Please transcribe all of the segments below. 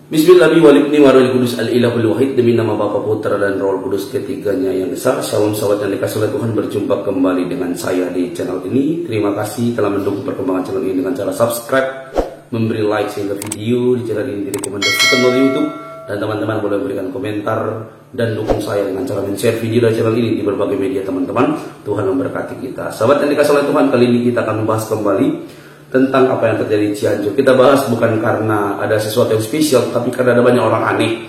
Bismillahirrahmanirrahim. Warahmatullahi kudus al-ilahul wahid. Demi nama Bapa, Putra dan Roh Kudus ketiganya yang esa. Shalom sahabat yang dikasihi oleh Tuhan, berjumpa kembali dengan saya di channel ini. Terima kasih telah mendukung perkembangan channel ini dengan cara subscribe, memberi like sehingga video di channel ini direkomendasikan melalui YouTube, dan teman-teman boleh berikan komentar dan dukung saya dengan cara men-share video dari channel ini di berbagai media teman-teman. Tuhan memberkati kita. Sahabat yang dikasihi oleh Tuhan, kali ini kita akan membahas kembali tentang apa yang terjadi di Cianjur. Kita bahas bukan karena ada sesuatu yang spesial, tapi karena ada banyak orang aneh.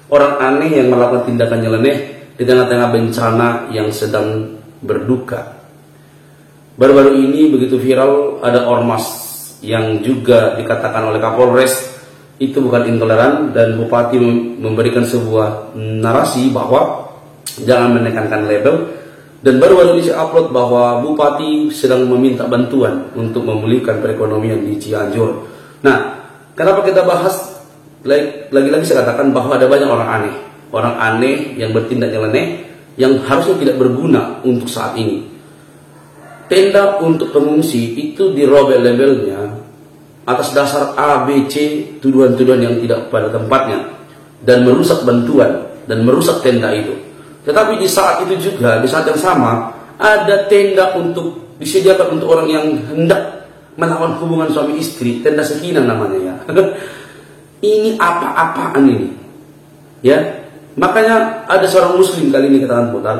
Orang aneh yang melakukan tindakan nyeleneh di tengah-tengah bencana yang sedang berduka. Baru-baru ini begitu viral, ada ormas yang juga dikatakan oleh Kapolres itu bukan intoleran, dan Bupati memberikan sebuah narasi bahwa jangan menekankan label. Dan baru-baru ini saya upload bahwa Bupati sedang meminta bantuan untuk memulihkan perekonomian di Cianjur. Nah, kenapa kita bahas? Lagi-lagi saya katakan bahwa ada banyak orang aneh. Orang aneh yang bertindak nyeleneh, yang harusnya tidak berguna untuk saat ini. Tenda untuk pengungsi itu dirobek labelnya atas dasar A, B, C, tuduhan-tuduhan yang tidak pada tempatnya, dan merusak bantuan, dan merusak tenda itu. Tetapi di saat itu juga, di saat yang sama, ada tenda untuk disediakan untuk orang yang hendak melakukan hubungan suami istri, tenda sakinah namanya ya. Ini apa-apaan ini? Ya, makanya ada seorang muslim kali ini katakan putar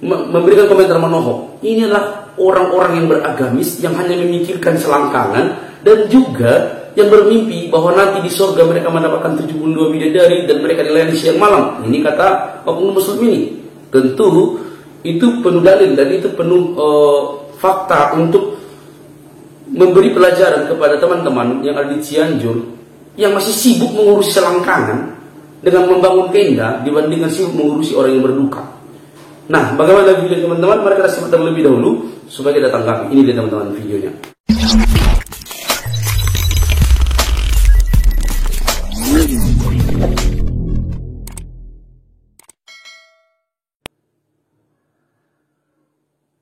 memberikan komentar menohok. Inilah orang-orang yang beragamis yang hanya memikirkan selangkangan, dan juga yang bermimpi bahwa nanti di surga mereka mendapatkan 72 bidadari dan mereka dilayani siang malam. Ini kata oknum muslim ini. Tentu itu penuh dalil dan itu penuh fakta untuk memberi pelajaran kepada teman-teman yang ada di Cianjur yang masih sibuk mengurusi selangkangan dengan membangun tenda dibandingkan sibuk mengurusi orang yang berduka. Nah, bagaimana video teman-teman? Mari kita simak terlebih dahulu supaya kita tanggapi. Ini dia teman-teman videonya.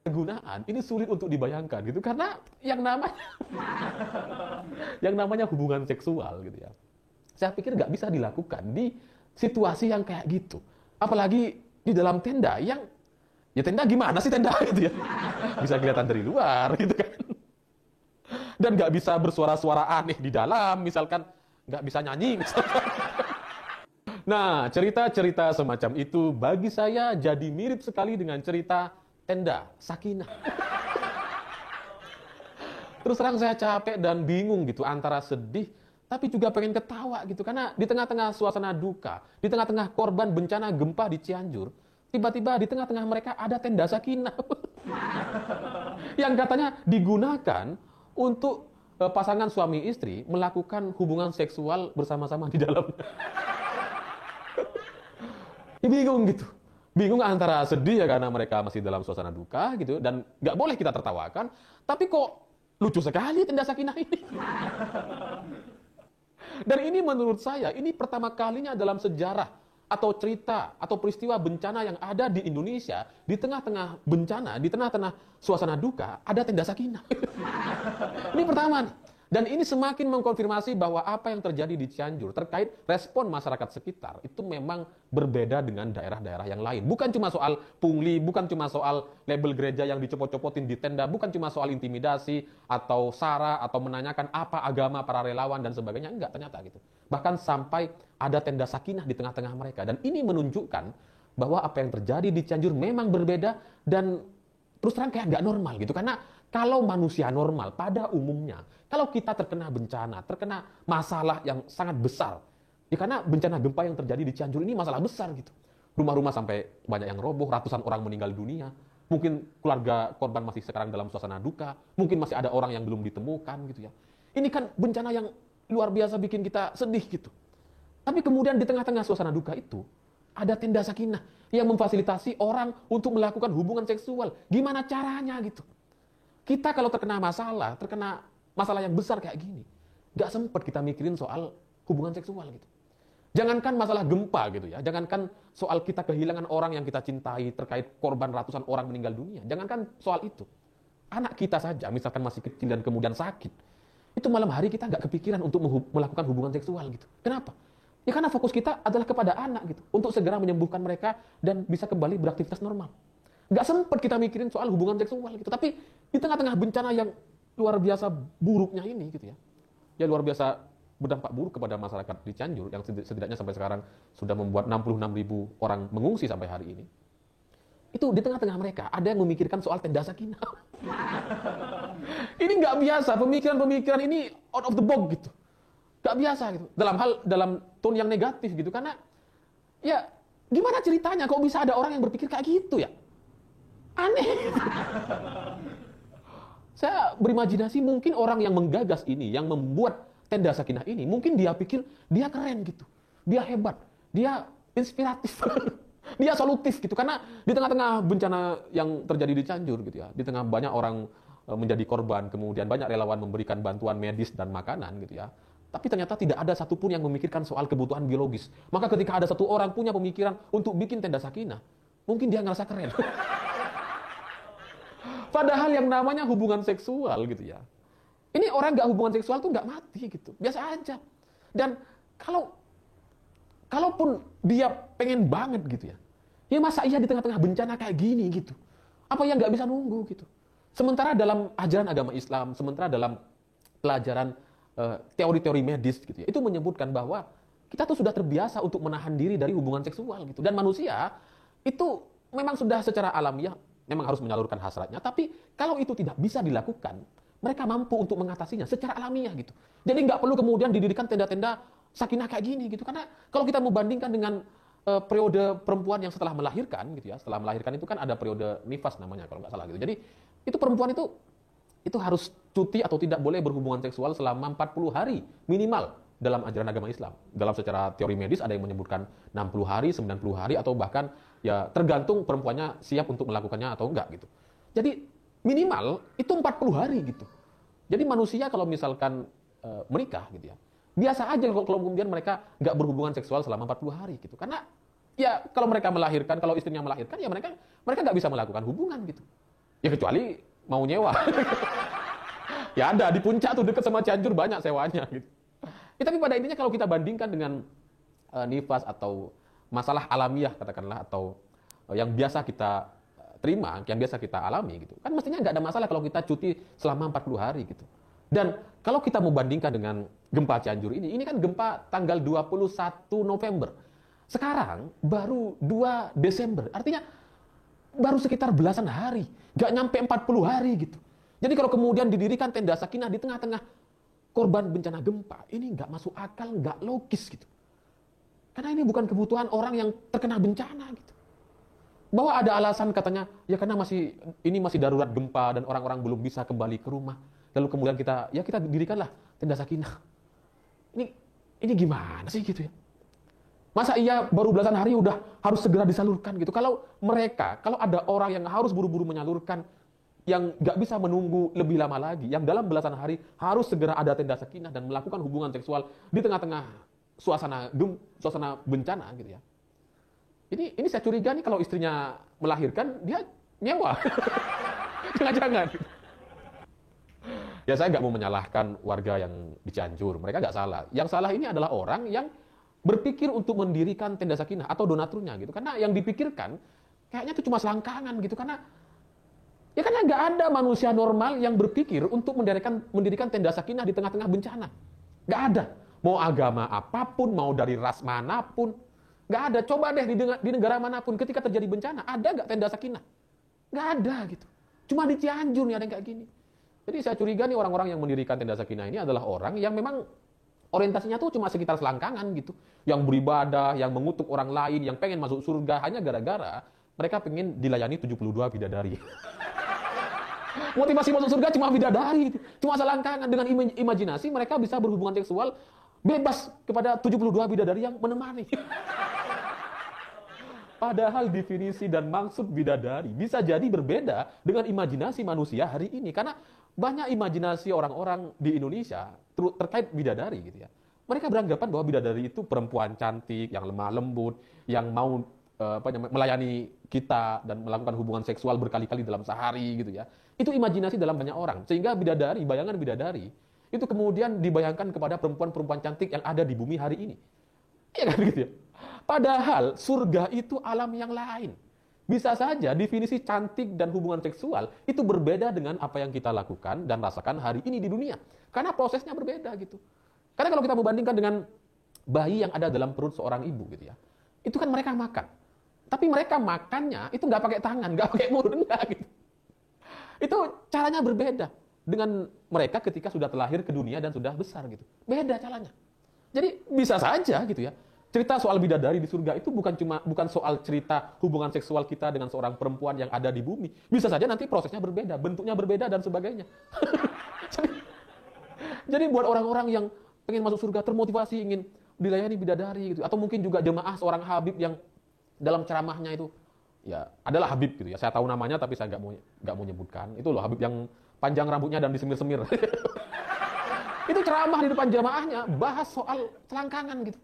Penggunaan ini sulit untuk dibayangkan gitu, karena yang namanya hubungan seksual gitu ya, saya pikir nggak bisa dilakukan di situasi yang kayak gitu, apalagi di dalam tenda yang ya, tenda gimana sih tenda gitu ya, bisa kelihatan dari luar gitu kan, dan nggak bisa bersuara-suara aneh di dalam, misalkan nggak bisa nyanyi misalkan. Nah, cerita-cerita semacam itu bagi saya jadi mirip sekali dengan cerita tenda sakinah. Terus terang saya capek dan bingung gitu, antara sedih tapi juga pengen ketawa gitu, karena di tengah-tengah suasana duka, di tengah-tengah korban bencana gempa di Cianjur, tiba-tiba di tengah-tengah mereka ada tenda sakinah yang katanya digunakan untuk pasangan suami istri melakukan hubungan seksual bersama-sama di dalam. Bingung gitu. Bingung antara sedih ya karena mereka masih dalam suasana duka gitu, dan nggak boleh kita tertawakan, tapi kok lucu sekali tenda sakinah ini. Dan ini menurut saya, ini pertama kalinya dalam sejarah atau cerita atau peristiwa bencana yang ada di Indonesia, di tengah-tengah bencana, di tengah-tengah suasana duka, ada tenda sakinah. Ini pertama nih. Dan ini semakin mengkonfirmasi bahwa apa yang terjadi di Cianjur terkait respon masyarakat sekitar itu memang berbeda dengan daerah-daerah yang lain. Bukan cuma soal pungli, bukan cuma soal label gereja yang dicopot-copotin di tenda, bukan cuma soal intimidasi atau sara atau menanyakan apa agama para relawan dan sebagainya. Enggak, ternyata gitu. Bahkan sampai ada tenda sakinah di tengah-tengah mereka. Dan ini menunjukkan bahwa apa yang terjadi di Cianjur memang berbeda dan terus terang kayak nggak normal gitu. Karena kalau manusia normal pada umumnya, kalau kita terkena bencana, terkena masalah yang sangat besar, ya karena bencana gempa yang terjadi di Cianjur ini masalah besar gitu. Rumah-rumah sampai banyak yang roboh, ratusan orang meninggal dunia, mungkin keluarga korban masih sekarang dalam suasana duka, mungkin masih ada orang yang belum ditemukan gitu ya. Ini kan bencana yang luar biasa bikin kita sedih gitu. Tapi kemudian di tengah-tengah suasana duka itu, ada tenda sakinah yang memfasilitasi orang untuk melakukan hubungan seksual. Gimana caranya gitu? Kita kalau terkena masalah yang besar kayak gini, nggak sempat kita mikirin soal hubungan seksual gitu. Jangankan masalah gempa gitu ya, jangankan soal kita kehilangan orang yang kita cintai terkait korban ratusan orang meninggal dunia, jangankan soal itu. Anak kita saja, misalkan masih kecil dan kemudian sakit, itu malam hari kita nggak kepikiran untuk melakukan hubungan seksual gitu. Kenapa? Ya karena fokus kita adalah kepada anak gitu, untuk segera menyembuhkan mereka dan bisa kembali beraktivitas normal. Nggak sempat kita mikirin soal hubungan seksual gitu. Tapi di tengah-tengah bencana yang luar biasa buruknya ini gitu ya, ya luar biasa berdampak buruk kepada masyarakat di Cianjur yang setidaknya sampai sekarang sudah membuat 66.000 orang mengungsi sampai hari ini. Itu di tengah-tengah mereka ada yang memikirkan soal tenda sakinah. Ini nggak biasa, pemikiran-pemikiran ini out of the box gitu. Nggak biasa gitu. Dalam tone yang negatif gitu, karena ya gimana ceritanya kok bisa ada orang yang berpikir kayak gitu ya? Aneh. Saya berimajinasi mungkin orang yang menggagas ini, yang membuat tenda sakinah ini, mungkin dia pikir dia keren gitu, dia hebat, dia inspiratif, dia solutif gitu. Karena di tengah-tengah bencana yang terjadi di Cianjur gitu ya, di tengah banyak orang menjadi korban, kemudian banyak relawan memberikan bantuan medis dan makanan gitu ya. Tapi ternyata tidak ada satupun yang memikirkan soal kebutuhan biologis. Maka ketika ada satu orang punya pemikiran untuk bikin tenda sakinah, mungkin dia ngerasa keren. Padahal yang namanya hubungan seksual gitu ya. Ini orang nggak hubungan seksual tuh nggak mati gitu. Biasa aja. Dan kalaupun dia pengen banget gitu ya. Ya masa iya di tengah-tengah bencana kayak gini gitu. Apa yang nggak bisa nunggu gitu. Sementara dalam ajaran agama Islam, sementara dalam pelajaran teori-teori medis gitu ya, itu menyebutkan bahwa kita tuh sudah terbiasa untuk menahan diri dari hubungan seksual gitu. Dan manusia itu memang sudah secara alamiah memang harus menyalurkan hasratnya, tapi kalau itu tidak bisa dilakukan, mereka mampu untuk mengatasinya secara alamiah gitu. Jadi nggak perlu kemudian didirikan tenda-tenda sakinah kayak gini gitu. Karena kalau kita membandingkan dengan periode perempuan yang setelah melahirkan gitu ya, setelah melahirkan itu kan ada periode nifas namanya kalau nggak salah gitu. Jadi itu perempuan itu harus cuti atau tidak boleh berhubungan seksual selama 40 hari minimal dalam ajaran agama Islam. Dalam secara teori medis ada yang menyebutkan 60 hari, 90 hari, atau bahkan ya tergantung perempuannya siap untuk melakukannya atau enggak gitu. Jadi minimal itu 40 hari gitu. Jadi manusia kalau misalkan menikah gitu ya, biasa aja kalau kemudian mereka nggak berhubungan seksual selama 40 hari gitu. Karena ya kalau mereka melahirkan, kalau istrinya melahirkan ya mereka nggak bisa melakukan hubungan gitu. Ya kecuali mau nyewa. Ya ada di puncak tuh dekat sama Cianjur banyak sewanya gitu. Ya, tapi pada intinya kalau kita bandingkan dengan nifas atau masalah alamiah katakanlah, atau yang biasa kita terima, yang biasa kita alami gitu, kan mestinya nggak ada masalah kalau kita cuti selama 40 hari gitu. Dan kalau kita mau bandingkan dengan gempa Cianjur ini kan gempa tanggal 21 November. Sekarang baru 2 Desember, artinya baru sekitar belasan hari, nggak nyampe 40 hari gitu. Jadi kalau kemudian didirikan tenda sakinah di tengah-tengah korban bencana gempa, ini nggak masuk akal, nggak logis gitu. Karena ini bukan kebutuhan orang yang terkena bencana gitu. Bahwa ada alasan katanya, ya karena ini masih darurat gempa dan orang-orang belum bisa kembali ke rumah. Lalu kemudian kita dirikanlah tenda sakinah. Ini gimana sih gitu ya? Masa iya baru belasan hari udah harus segera disalurkan gitu. Kalau ada orang yang harus buru-buru menyalurkan, yang nggak bisa menunggu lebih lama lagi, yang dalam belasan hari harus segera ada tenda sakinah dan melakukan hubungan seksual di tengah-tengah suasana bencana gitu ya. Ini saya curiga nih kalau istrinya melahirkan, dia nyewa. Jangan-jangan. Ya saya nggak mau menyalahkan warga yang di Cianjur, mereka nggak salah. Yang salah ini adalah orang yang berpikir untuk mendirikan tenda sakinah atau donaturnya gitu. Karena yang dipikirkan kayaknya itu cuma selangkangan gitu. Karena nggak ada manusia normal yang berpikir untuk mendirikan tenda sakinah di tengah-tengah bencana. Nggak ada. Mau agama apapun, mau dari ras manapun, nggak ada. Coba deh di negara manapun ketika terjadi bencana, ada nggak tenda sakinah? Nggak ada gitu. Cuma di Cianjur nih ada yang kayak gini. Jadi saya curiga nih orang-orang yang mendirikan tenda sakinah ini adalah orang yang memang orientasinya tuh cuma sekitar selangkangan gitu. Yang beribadah, yang mengutuk orang lain, yang pengen masuk surga hanya gara-gara mereka pengen dilayani 72 bidadari. Motivasi masuk surga cuma bidadari, cuma selangkangan. Dengan imajinasi mereka bisa berhubungan seksual bebas kepada 72 bidadari yang menemani. Padahal definisi dan maksud bidadari bisa jadi berbeda dengan imajinasi manusia hari ini. Karena banyak imajinasi orang-orang di Indonesia terkait bidadari gitu ya. Mereka beranggapan bahwa bidadari itu perempuan cantik, yang lemah lembut, yang mau melayani kita dan melakukan hubungan seksual berkali-kali dalam sehari gitu ya. Itu imajinasi dalam banyak orang. Sehingga bayangan bidadari itu kemudian dibayangkan kepada perempuan-perempuan cantik yang ada di bumi hari ini. Iya kan gitu ya. Padahal surga itu alam yang lain. Bisa saja definisi cantik dan hubungan seksual itu berbeda dengan apa yang kita lakukan dan rasakan hari ini di dunia. Karena prosesnya berbeda gitu. Karena kalau kita membandingkan dengan bayi yang ada dalam perut seorang ibu gitu ya, itu kan mereka makan. Tapi mereka makannya itu nggak pakai tangan, nggak pakai mulut, enggak gitu. Itu caranya berbeda dengan mereka ketika sudah terlahir ke dunia dan sudah besar gitu. Beda caranya. Jadi bisa saja gitu ya. Cerita soal bidadari di surga itu bukan soal cerita hubungan seksual kita dengan seorang perempuan yang ada di bumi. Bisa saja nanti prosesnya berbeda, bentuknya berbeda dan sebagainya. jadi buat orang-orang yang pengen masuk surga termotivasi ingin dilayani bidadari gitu, atau mungkin juga jemaah seorang Habib yang dalam ceramahnya itu ya adalah Habib gitu ya. Saya tahu namanya tapi saya nggak mau nyebutkan. Itu loh Habib yang panjang rambutnya dan disemir-semir. Itu ceramah di depan jemaahnya bahas soal selangkangan gitu.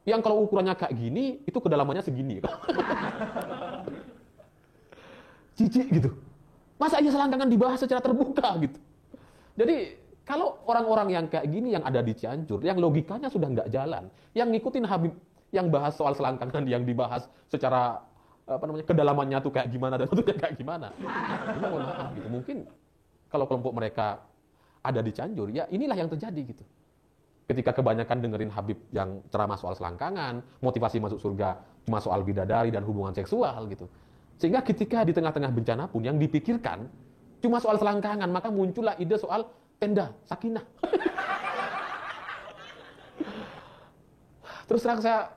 Yang kalau ukurannya kayak gini, itu kedalamannya segini. Jijik gitu. Masa iya selangkangan dibahas secara terbuka gitu. Jadi kalau orang-orang yang kayak gini yang ada di Cianjur, yang logikanya sudah nggak jalan, yang ngikutin Habib yang bahas soal selangkangan yang dibahas secara kedalamannya tuh kayak gimana dan bentuknya kayak gimana. Ini mohon maaf gitu. Mungkin kalau kelompok mereka ada di Cianjur, ya inilah yang terjadi gitu. Ketika kebanyakan dengerin Habib yang ceramah soal selangkangan, motivasi masuk surga cuma soal bidadari dan hubungan seksual gitu. Sehingga ketika di tengah-tengah bencana pun yang dipikirkan cuma soal selangkangan, maka muncullah ide soal tenda sakinah. Terus terang saya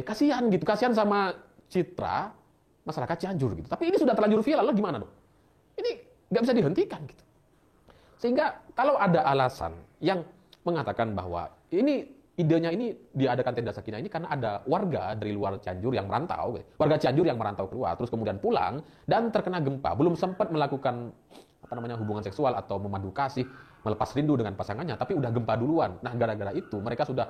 kasihan gitu, kasihan sama citra masyarakat Cianjur gitu. Tapi ini sudah terlanjur viral, gimana dong? Ini nggak bisa dihentikan gitu. Sehingga kalau ada alasan yang mengatakan bahwa idenya ini diadakan tenda sakinah ini karena ada warga dari luar Cianjur yang merantau, warga Cianjur yang merantau keluar, terus kemudian pulang dan terkena gempa, belum sempat melakukan hubungan seksual atau memadu kasih, melepas rindu dengan pasangannya, tapi udah gempa duluan. Nah, gara-gara itu mereka sudah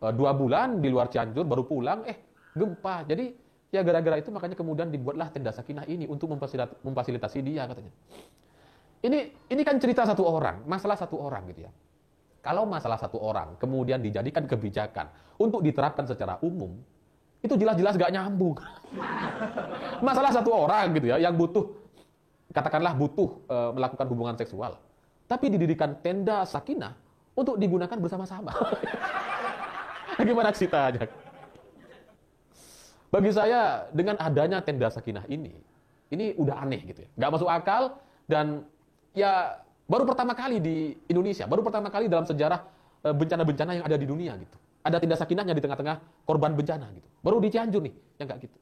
2 bulan di luar Cianjur, baru pulang, gempa. Jadi ya gara-gara itu makanya kemudian dibuatlah tenda sakinah ini untuk memfasilitasi dia katanya. Ini kan cerita satu orang, masalah satu orang gitu ya. Kalau masalah satu orang kemudian dijadikan kebijakan untuk diterapkan secara umum, itu jelas-jelas gak nyambung. Masalah satu orang gitu ya, yang katakanlah butuh melakukan hubungan seksual, tapi didirikan tenda sakinah untuk digunakan bersama-sama. Gimana ceritanya? Bagi saya dengan adanya tenda sakinah ini udah aneh gitu ya, nggak masuk akal dan ya baru pertama kali di Indonesia, baru pertama kali dalam sejarah bencana-bencana yang ada di dunia gitu. Ada tenda sakinahnya di tengah-tengah korban bencana gitu. Baru di Cianjur nih yang kayak gitu.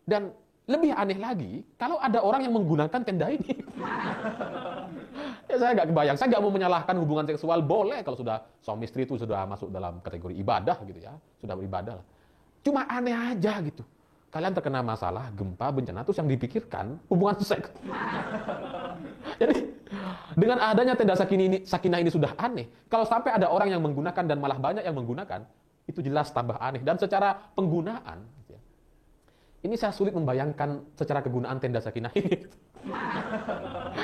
Dan lebih aneh lagi kalau ada orang yang menggunakan tenda ini. Ya saya nggak kebayang. Saya nggak mau menyalahkan hubungan seksual, boleh kalau sudah suami istri itu sudah masuk dalam kategori ibadah gitu ya, sudah beribadah lah. Cuma aneh aja gitu. Kalian terkena masalah gempa bencana terus yang dipikirkan hubungan seks. Jadi dengan adanya tenda sakinah ini sudah aneh. Kalau sampai ada orang yang menggunakan dan malah banyak yang menggunakan, itu jelas tambah aneh. Dan secara penggunaan, ini saya sulit membayangkan secara kegunaan tenda sakinah ini.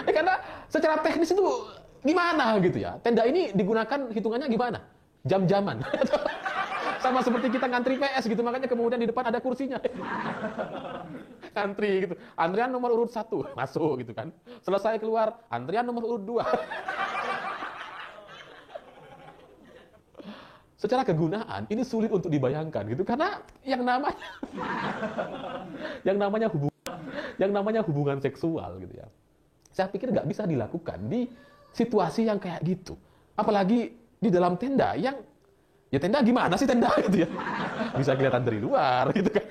Karena secara teknis itu gimana gitu ya. Tenda ini digunakan hitungannya gimana? Jam-jaman. Sama seperti kita ngantri PS gitu, makanya kemudian di depan ada kursinya. Antri gitu. Antrian nomor urut 1 masuk gitu kan. Selesai keluar, antrian nomor urut 2. Secara kegunaan ini sulit untuk dibayangkan gitu karena yang namanya hubungan seksual gitu ya. Saya pikir nggak bisa dilakukan di situasi yang kayak gitu. Apalagi di dalam tenda yang ya tenda gimana sih tenda gitu ya. Bisa kelihatan dari luar gitu kan.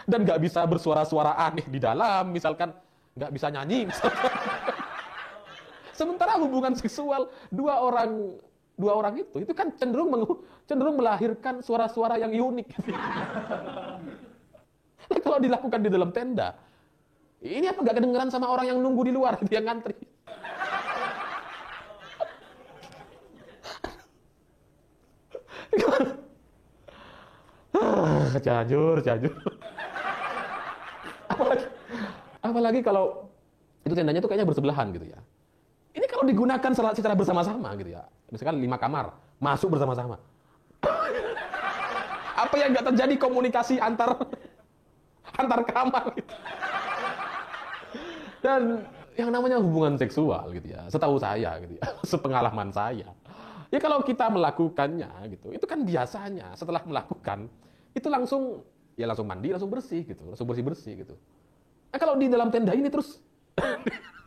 Dan nggak bisa bersuara-suara aneh di dalam, misalkan nggak bisa nyanyi. Misalkan. Sementara hubungan seksual dua orang itu kan cenderung melahirkan suara-suara yang unik. Nah, kalau dilakukan di dalam tenda, ini apa nggak kedengeran sama orang yang nunggu di luar, yang ngantri? Cianjur. Apalagi kalau itu tendanya tuh kayaknya bersebelahan gitu ya. Ini kalau digunakan secara bersama-sama gitu ya. Misalkan 5 kamar, masuk bersama-sama. Apa yang nggak terjadi komunikasi antar kamar gitu. Dan yang namanya hubungan seksual gitu ya, setahu saya gitu ya, sepengalaman saya. Ya kalau kita melakukannya gitu, itu kan biasanya setelah melakukan itu langsung mandi, langsung bersih gitu, langsung bersih-bersih gitu. Nah, kalau di dalam tenda ini terus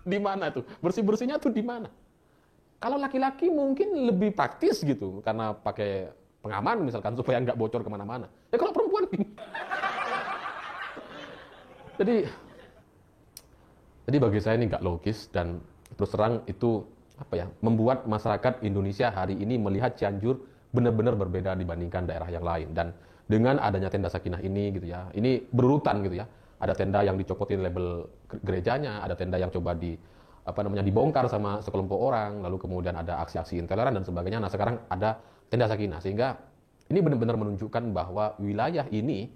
di mana tuh? Bersih-bersihnya tuh di mana? Kalau laki-laki mungkin lebih praktis gitu, karena pakai pengaman misalkan supaya nggak bocor kemana-mana. Ya kalau perempuan jadi bagi saya ini nggak logis dan terus terang itu membuat masyarakat Indonesia hari ini melihat Cianjur benar-benar berbeda dibandingkan daerah yang lain. Dan dengan adanya tenda sakinah ini gitu ya, ini berurutan gitu ya. Ada tenda yang dicopotin label gerejanya, ada tenda yang coba dibongkar sama sekelompok orang, lalu kemudian ada aksi-aksi intoleran dan sebagainya. Nah sekarang ada tenda sakinah, sehingga ini benar-benar menunjukkan bahwa wilayah ini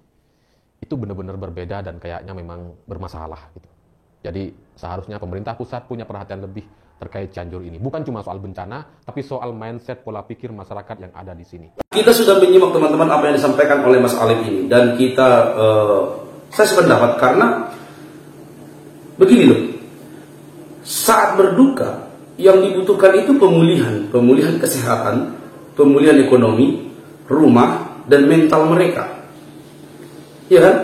itu benar-benar berbeda dan kayaknya memang bermasalah gitu. Jadi seharusnya pemerintah pusat punya perhatian lebih terkait Cianjur ini. Bukan cuma soal bencana, tapi soal mindset pola pikir masyarakat yang ada di sini. Kita sudah menyimak teman-teman apa yang disampaikan oleh Mas Alif ini. Dan saya sependapat karena begini loh. Saat berduka, yang dibutuhkan itu pemulihan kesehatan, pemulihan ekonomi, rumah, dan mental mereka. Ya kan?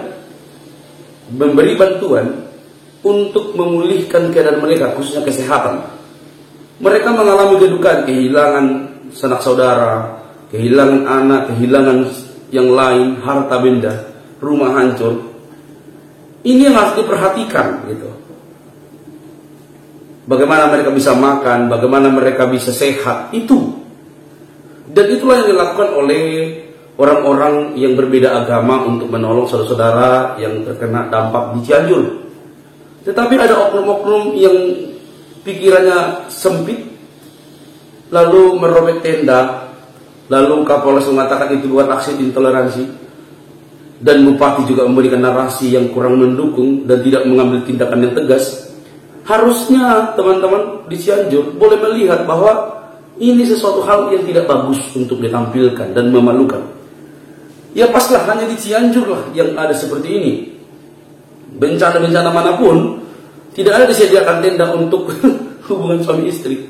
Memberi bantuan untuk memulihkan keadaan mereka, khususnya kesehatan. Mereka mengalami kedukaan, kehilangan sanak saudara, kehilangan anak, kehilangan yang lain, harta benda, rumah hancur. Ini yang harus diperhatikan gitu. Bagaimana mereka bisa makan, bagaimana mereka bisa sehat, itu. Dan itulah yang dilakukan oleh orang-orang yang berbeda agama untuk menolong saudara-saudara yang terkena dampak di Cianjur. Tetapi ada oknum-oknum yang pikirannya sempit, lalu merobek tenda, lalu Kapolres mengatakan itu bukan aksi intoleransi, dan Bupati juga memberikan narasi yang kurang mendukung dan tidak mengambil tindakan yang tegas. Harusnya teman-teman di Cianjur boleh melihat bahwa ini sesuatu hal yang tidak bagus untuk ditampilkan dan memalukan. Ya paslah hanya di Cianjur lah yang ada seperti ini. Bencana-bencana manapun tidak ada disediakan tenda untuk hubungan suami istri.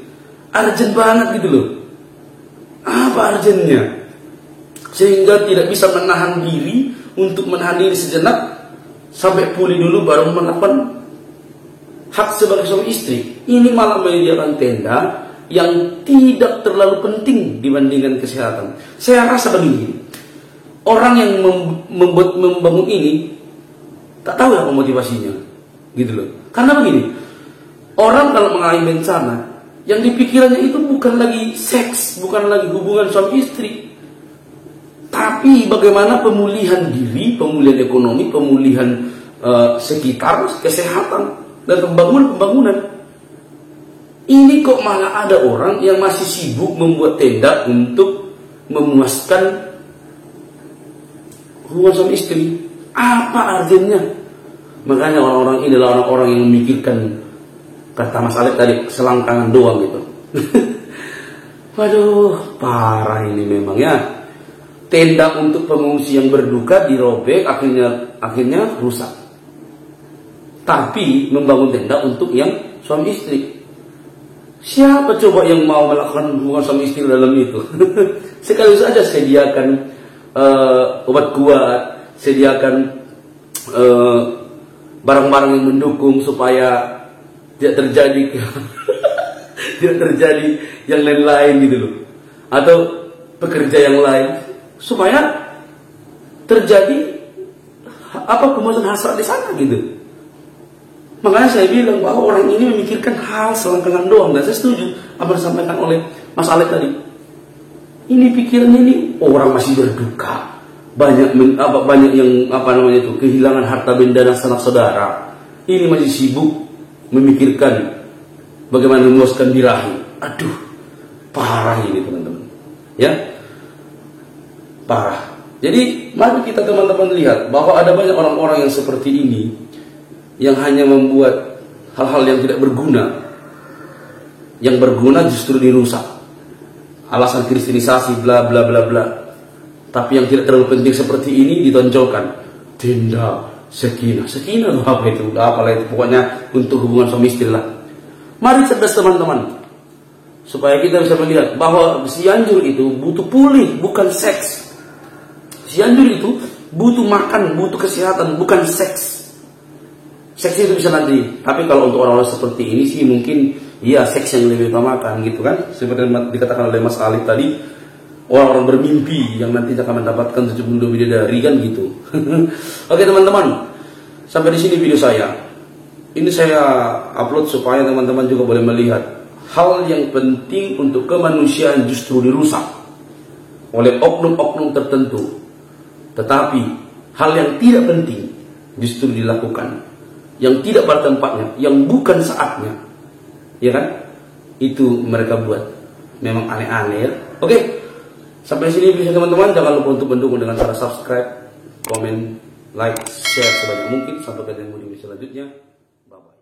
Urgent banget gitu loh. Apa urgentnya? Sehingga tidak bisa menahan diri untuk menahan diri sejenak sampai pulih dulu baru melakukan hak sebagai suami istri. Ini malah menyediakan tenda yang tidak terlalu penting dibandingkan kesehatan. Saya rasa begini, orang yang membangun ini tak tahu apa motivasinya, gitu loh. Karena begini, orang kalau mengalami bencana, yang dipikirannya itu bukan lagi seks, bukan lagi hubungan suami istri, tapi bagaimana pemulihan diri, pemulihan ekonomi, pemulihan sekitar, kesehatan, dan pembangunan. Ini kok malah ada orang yang masih sibuk membuat tenda untuk memuaskan hubungan suami istri. Apa artinya? Makanya orang-orang ini adalah orang-orang yang memikirkan, kata Mas Alif tadi, selangkangan doang gitu. Waduh, parah ini memang ya. Tenda untuk pengungsi yang berduka dirobek, akhirnya rusak. Tapi membangun tenda untuk yang suami istri. Siapa coba yang mau melakukan hubungan suami istri dalam itu? Sekali saja sediakan obat kuat, sediakan barang-barang yang mendukung supaya tidak terjadi tidak terjadi yang lain-lain gitu loh, atau pekerja yang lain, supaya terjadi pemenuhan hasrat di sana gitu. Makanya saya bilang bahwa orang ini memikirkan hal selangkangan doang, dan saya setuju apa yang disampaikan oleh Mas Alek tadi. Ini pikirannya ini orang masih berduka, banyak yang kehilangan harta benda dan sanak saudara. Ini masih sibuk memikirkan bagaimana memuaskan birahi. Aduh, parah ini teman-teman. Ya, parah. Jadi mari kita teman-teman lihat bahwa ada banyak orang-orang yang seperti ini, yang hanya membuat hal-hal yang tidak berguna. Yang berguna justru dirusak. Alasan kristenisasi bla bla bla bla. Tapi yang tidak terlalu penting seperti ini ditonjolkan. Tenda sakinah. Sakinah itu apa itu? Udah apalah itu. Pokoknya untuk hubungan suami istri lah. Mari cerdas teman-teman. Supaya kita bisa melihat bahwa Cianjur itu butuh pulih, bukan seks. Cianjur itu butuh makan, butuh kesehatan, bukan seks. Seks itu bisa nanti. Tapi kalau untuk orang-orang seperti ini sih mungkin ya seks yang lebih utamakan gitu kan. Seperti yang dikatakan oleh Mas Alif tadi, orang-orang bermimpi yang nanti akan mendapatkan 72 bidadari kan gitu. Oke teman-teman, sampai di sini video saya. Ini saya upload supaya teman-teman juga boleh melihat hal yang penting untuk kemanusiaan justru dirusak oleh oknum-oknum tertentu. Tetapi hal yang tidak penting justru dilakukan, yang tidak pada tempatnya, yang bukan saatnya, ya kan? Itu mereka buat. Memang aneh-aneh ya. Oke, sampai sini bisa teman-teman. Jangan lupa untuk mendukung dengan cara subscribe, komen, like, share sebanyak mungkin. Sampai ketemu di video selanjutnya. Bye bye.